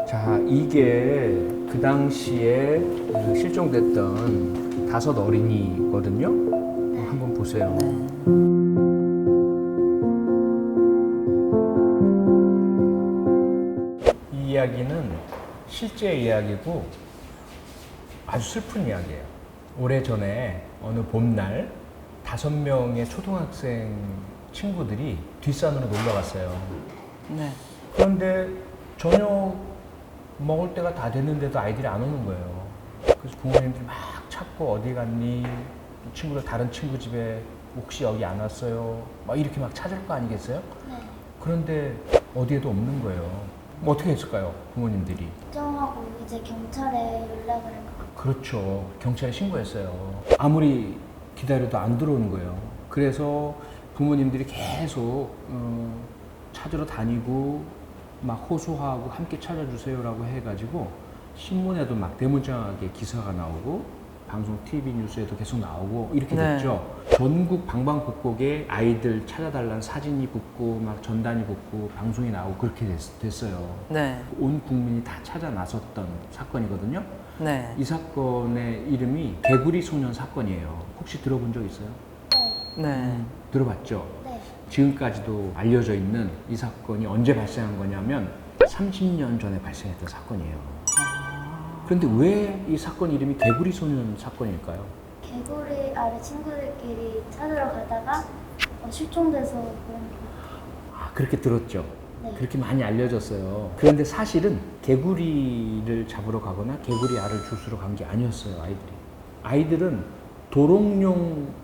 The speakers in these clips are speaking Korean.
자, 이게 그 당시에 그 실종됐던 5 어린이거든요. 한번 보세요. 이 이야기는 실제 이야기고 아주 슬픈 이야기예요. 오래전에 어느 봄날 5명의 초등학생 친구들이 뒷산으로 놀러 갔어요. 네. 그런데 저녁 먹을 때가 다 됐는데도 아이들이 안 오는 거예요. 그래서 부모님들이 막 찾고 어디 갔니? 친구들 다른 친구 집에 혹시 여기 안 왔어요? 막 이렇게 막 찾을 거 아니겠어요? 네. 그런데 어디에도 없는 거예요. 뭐 어떻게 했을까요? 부모님들이. 걱정하고 이제 경찰에 연락을 해요. 그렇죠. 경찰에 신고했어요. 아무리 기다려도 안 들어오는 거예요. 그래서 부모님들이 계속 찾으러 다니고 막 호소하고 함께 찾아주세요라고 해가지고 신문에도 막 대문짝하게 기사가 나오고 방송, TV 뉴스에도 계속 나오고 이렇게 네. 됐죠. 전국 방방곡곡에 아이들 찾아달라는 사진이 붙고 막 전단이 붙고 방송이 나오고 그렇게 됐어요. 네. 온 국민이 다 찾아 나섰던 사건이거든요. 네. 이 사건의 이름이 개구리 소년 사건이에요. 혹시 들어본 적 있어요? 네. 네. 들어봤죠? 네. 지금까지도 알려져 있는 이 사건이 언제 발생한 거냐면 30년 전에 발생했던 사건이에요. 그런데 왜 이 사건 이름이 개구리 소년 사건일까요? 개구리 아래 친구들끼리 찾으러 가다가 실종돼서 그런 거. 아, 그렇게 들었죠? 네. 그렇게 많이 알려졌어요. 그런데 사실은 개구리를 잡으러 가거나 개구리 알을 주스러 간 게 아니었어요, 아이들이. 아이들은 도롱뇽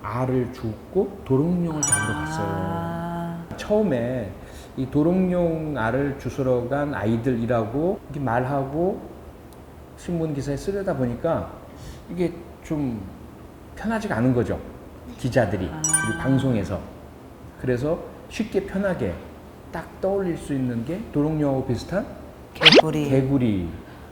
알을 줍고 도롱뇽을 잡으러 갔어요. 처음에 이 도롱뇽 알을 주스러 간 아이들이라고 이렇게 말하고 신문 기사에 쓰려다 보니까 이게 좀 편하지가 않은 거죠. 기자들이 그리고 방송에서. 그래서 쉽게 편하게 딱 떠올릴 수 있는 게 도롱뇽하고 비슷한 개구리.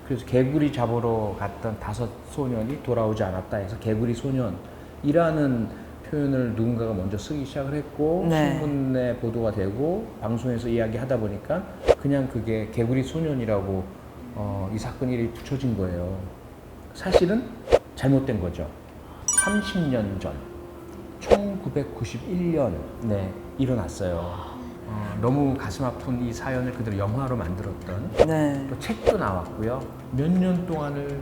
그래서 개구리 잡으러 갔던 5 소년이 돌아오지 않았다 해서 개구리 소년이라는 표현을 누군가가 먼저 쓰기 시작을 했고 네. 신문에 보도가 되고 방송에서 이야기하다 보니까 그냥 그게 개구리 소년이라고 이 사건 이름이 붙여진 거예요. 사실은 잘못된 거죠. 30년 전 1991년에 일어났어요. 너무 가슴 아픈 이 사연을 그대로 영화로 만들었던 네. 또 책도 나왔고요. 몇 년 동안을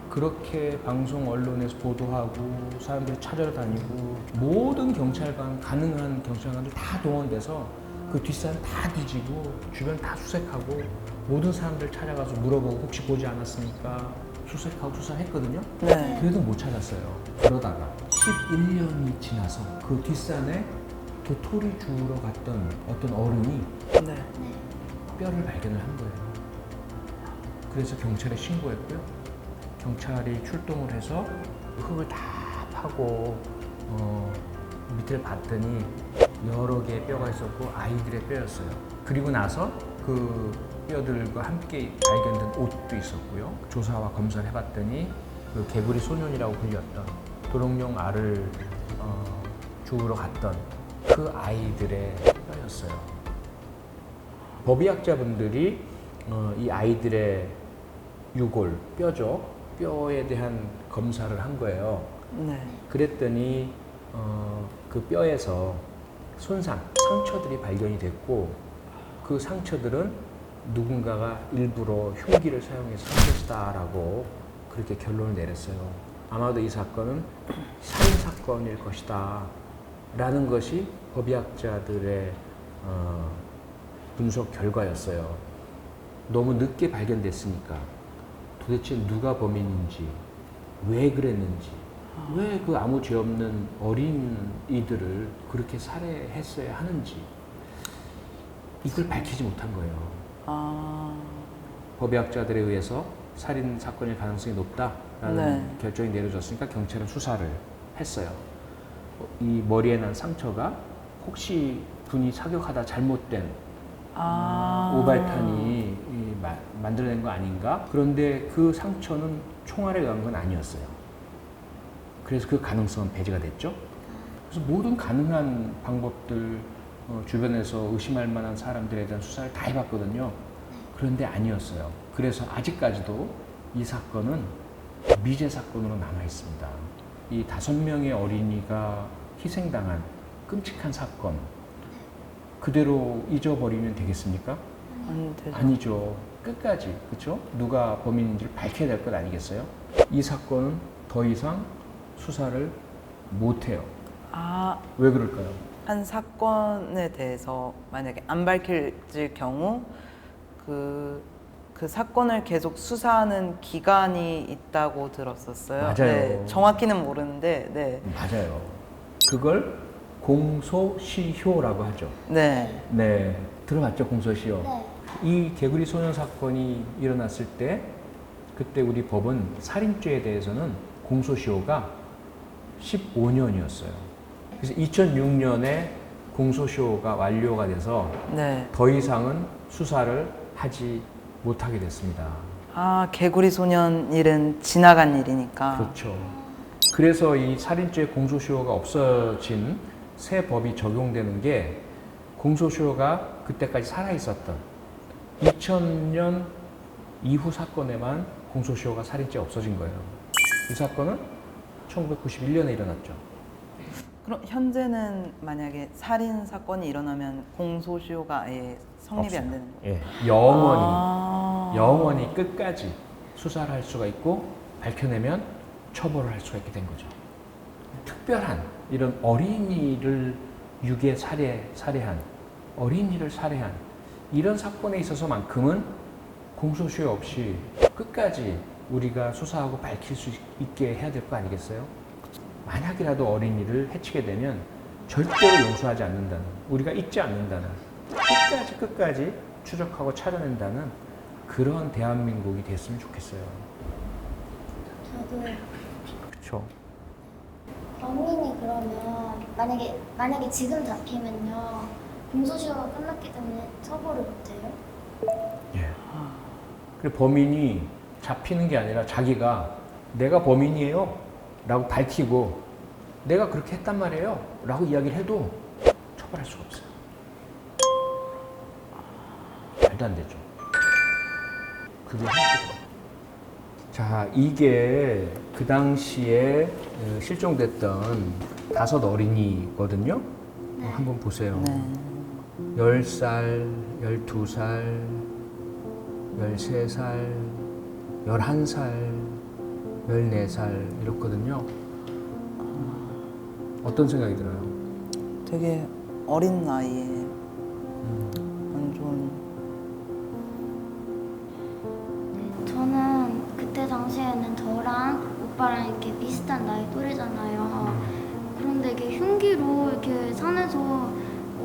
그렇게 방송 언론에서 보도하고 사람들이 찾아러 다니고 모든 경찰관, 가능한 경찰관들 다 동원돼서 그 뒷산 다 뒤지고 주변 다 수색하고 모든 사람들 찾아가서 물어보고 혹시 보지 않았습니까? 수색하고 수사했거든요. 네. 그래도 못 찾았어요. 그러다가 11년이 지나서 그 뒷산에 도토리 주우러 갔던 어떤 어른이 네. 네. 뼈를 발견을 한 거예요. 그래서 경찰에 신고했고요. 경찰이 출동을 해서 흙을 다 파고 밑을 봤더니 여러 개의 뼈가 있었고 아이들의 뼈였어요. 그리고 나서 그 뼈들과 함께 발견된 옷도 있었고요. 조사와 검사를 해봤더니 그 개구리 소년이라고 불렸던 도롱뇽 알을 주우러 갔던 그 아이들의 뼈였어요. 법의학자분들이 이 아이들의 유골, 뼈죠. 뼈에 대한 검사를 한 거예요. 네. 그랬더니 그 뼈에서 상처들이 발견이 됐고 그 상처들은 누군가가 일부러 흉기를 사용해서 한 것이다라고 그렇게 결론을 내렸어요. 아마도 이 사건은 살인 사건일 것이다 라는 것이 법의학자들의 분석 결과였어요. 너무 늦게 발견됐으니까 도대체 누가 범인인지, 왜 그랬는지, 왜 그 아무 죄 없는 어린이들을 그렇게 살해했어야 하는지 이걸 밝히지 못한 거예요. 법의학자들에 의해서 살인 사건일 가능성이 높다라는 네. 결정이 내려졌으니까 경찰은 수사를 했어요. 이 머리에 난 상처가 혹시 분이 사격하다 잘못된 오발탄이 만들어낸 거 아닌가? 그런데 그 상처는 총알에 의한 건 아니었어요. 그래서 그 가능성은 배제가 됐죠. 그래서 모든 가능한 방법들 주변에서 의심할 만한 사람들에 대한 수사를 다 해봤거든요. 그런데 아니었어요. 그래서 아직까지도 이 사건은 미제 사건으로 남아 있습니다. 이 5명의 어린이가 희생당한 끔찍한 사건 그대로 잊어버리면 되겠습니까? 안 되죠. 아니죠. 끝까지 그렇죠? 누가 범인인지를 밝혀야 될 것 아니겠어요? 이 사건은 더 이상 수사를 못해요. 아, 왜 그럴까요? 한 사건에 대해서 만약에 안 밝혀질 경우 그 사건을 계속 수사하는 기간이 있다고 들었었어요. 맞아요. 네, 정확히는 모르는데, 네, 맞아요. 그걸 공소시효라고 하죠. 네, 네, 들어봤죠, 공소시효. 네. 이 개구리 소년 사건이 일어났을 때 그때 우리 법은 살인죄에 대해서는 공소시효가 15년이었어요. 그래서 2006년에 공소시효가 완료가 돼서 네. 더 이상은 수사를 하지 못하게 됐습니다. 아, 개구리 소년 일은 지나간 일이니까. 그렇죠. 그래서 이 살인죄 공소시효가 없어진 새 법이 적용되는 게 공소시효가 그때까지 살아있었던 2000년 이후 사건에만 공소시효가 살인죄 없어진 거예요. 이 사건은 1991년에 일어났죠. 그럼 현재는 만약에 살인 사건이 일어나면 공소시효가 아예 성립이 안 되는 거예요? 예, 영원히 아. 영원히 끝까지 수사를 할 수가 있고 밝혀내면 처벌을 할 수가 있게 된 거죠. 특별한 이런 어린이를 유괴 살해한 어린이를 살해한 이런 사건에 있어서만큼은 공소시효 없이 끝까지 우리가 수사하고 밝힐 수 있게 해야 될 거 아니겠어요? 만약이라도 어린이를 해치게 되면 절대로 용서하지 않는다는, 우리가 잊지 않는다는, 끝까지 추적하고 찾아낸다는 그런 대한민국이 됐으면 좋겠어요. 저도요. 그렇죠. 범인이 그러면 만약에 지금 잡히면요 공소시효가 끝났기 때문에 처벌을 못해요? 예. 그래 범인이 잡히는 게 아니라 자기가 내가 범인이에요 라고 밝히고 내가 그렇게 했단 말이에요 라고 이야기를 해도 처벌할 수가 없어요. 말도 안 되죠. 그게 현실이에요. 자, 이게 그 당시에 실종됐던 5 어린이거든요. 네. 한번 보세요. 네. 10살, 12살, 13살, 11살, 14살 이렇거든요. 어떤 생각이 들어요? 되게 어린 나이에 안 좋은. 저는 그때 당시에는 저랑 오빠랑 이렇게 비슷한 나이 또래잖아요. 그런데 이게 흉기로 이렇게 산에서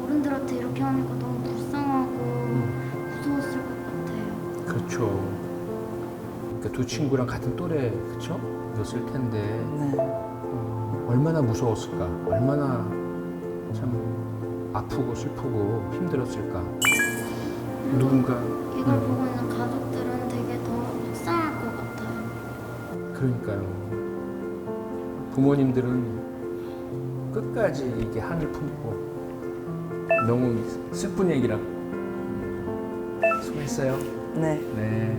어른들한테 이렇게 하니까 너무 불쌍하고 무서웠을 것 같아요. 그렇죠. 그러니까 두 친구랑 같은 또래, 그렇죠? 였을 텐데 네. 얼마나 무서웠을까? 얼마나 참 아프고 슬프고 힘들었을까? 누군가 이걸 보고 있는 가족들은 되게 더 속상할 것 같아요. 그러니까요. 부모님들은 끝까지 이게 한을 품고 너무 슬픈 얘기라 수고했어요. 네. 네.